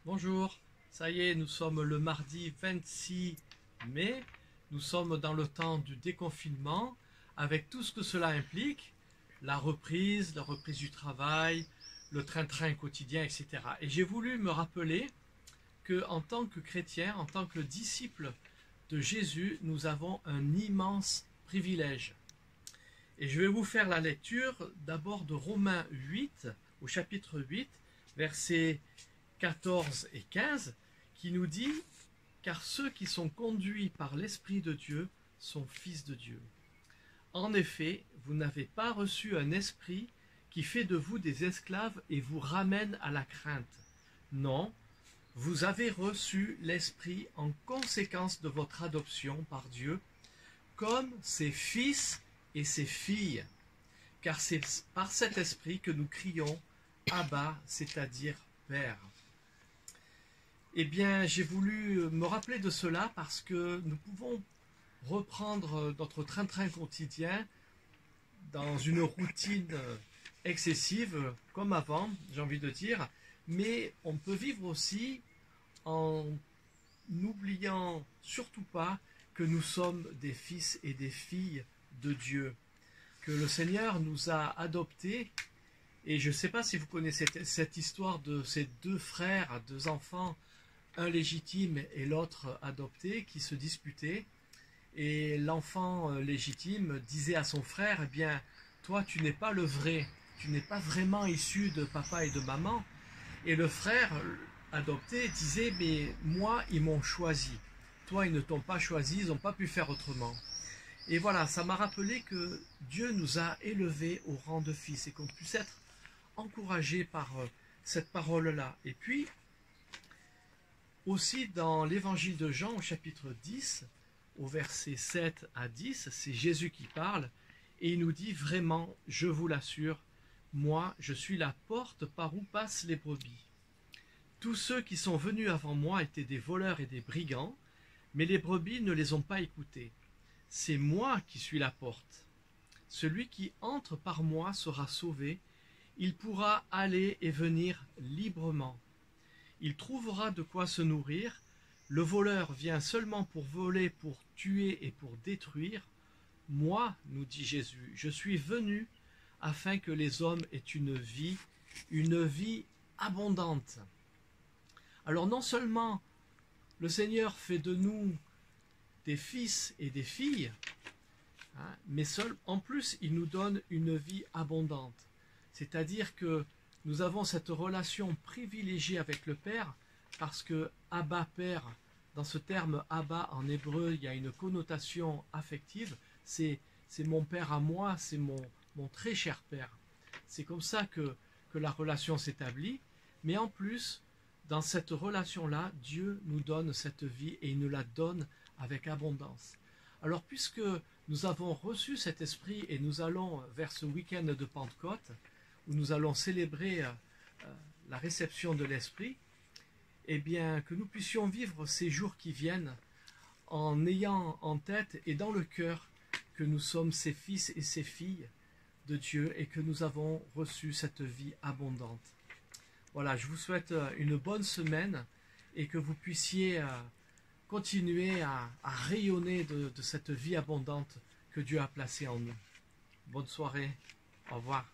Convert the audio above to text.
Bonjour, ça y est, nous sommes le mardi 26 mai, nous sommes dans le temps du déconfinement, avec tout ce que cela implique, la reprise du travail, le train-train quotidien, etc. Et j'ai voulu me rappeler que, en tant que chrétien, en tant que disciple de Jésus, nous avons un immense privilège. Et je vais vous faire la lecture d'abord de Romains 8, au chapitre 8, versets 14 et 15, qui nous dit « Car ceux qui sont conduits par l'Esprit de Dieu sont fils de Dieu. En effet, vous n'avez pas reçu un esprit qui fait de vous des esclaves et vous ramène à la crainte. Non, vous avez reçu l'Esprit en conséquence de votre adoption par Dieu, comme ses fils et ses filles. Car c'est par cet Esprit que nous crions « Abba », c'est-à-dire « Père ». Eh bien, j'ai voulu me rappeler de cela parce que nous pouvons reprendre notre train-train quotidien dans une routine excessive, comme avant, j'ai envie de dire, mais on peut vivre aussi en n'oubliant surtout pas que nous sommes des fils et des filles de Dieu, que le Seigneur nous a adoptés. Et je ne sais pas si vous connaissez cette histoire de ces deux frères, deux enfants, un légitime et l'autre adopté, qui se disputaient. Et l'enfant légitime disait à son frère, eh bien, toi tu n'es pas le vrai, tu n'es pas vraiment issu de papa et de maman. Et le frère adopté disait, mais moi ils m'ont choisi, toi ils ne t'ont pas choisi, ils n'ont pas pu faire autrement. Et voilà, ça m'a rappelé que Dieu nous a élevés au rang de fils et qu'on puisse être encouragé par cette parole-là. Et puis, aussi dans l'évangile de Jean au chapitre 10, au verset 7 à 10, c'est Jésus qui parle et il nous dit vraiment, je vous l'assure, moi je suis la porte par où passent les brebis. Tous ceux qui sont venus avant moi étaient des voleurs et des brigands, mais les brebis ne les ont pas écoutés. C'est moi qui suis la porte. Celui qui entre par moi sera sauvé, il pourra aller et venir librement. Il trouvera de quoi se nourrir. Le voleur vient seulement pour voler, pour tuer et pour détruire. Moi, nous dit Jésus, je suis venu afin que les hommes aient une vie abondante. Alors non seulement le Seigneur fait de nous des fils et des filles, mais en plus il nous donne une vie abondante. C'est-à-dire que nous avons cette relation privilégiée avec le Père parce que Abba Père, dans ce terme Abba en hébreu, il y a une connotation affective. C'est mon Père à moi, c'est mon très cher Père. C'est comme ça que la relation s'établit. Mais en plus, dans cette relation-là, Dieu nous donne cette vie et il nous la donne avec abondance. Alors puisque nous avons reçu cet esprit et nous allons vers ce week-end de Pentecôte, où nous allons célébrer la réception de l'Esprit, eh bien, que nous puissions vivre ces jours qui viennent en ayant en tête et dans le cœur que nous sommes ces fils et ces filles de Dieu et que nous avons reçu cette vie abondante. Voilà, je vous souhaite une bonne semaine et que vous puissiez continuer à rayonner de cette vie abondante que Dieu a placée en nous. Bonne soirée, au revoir.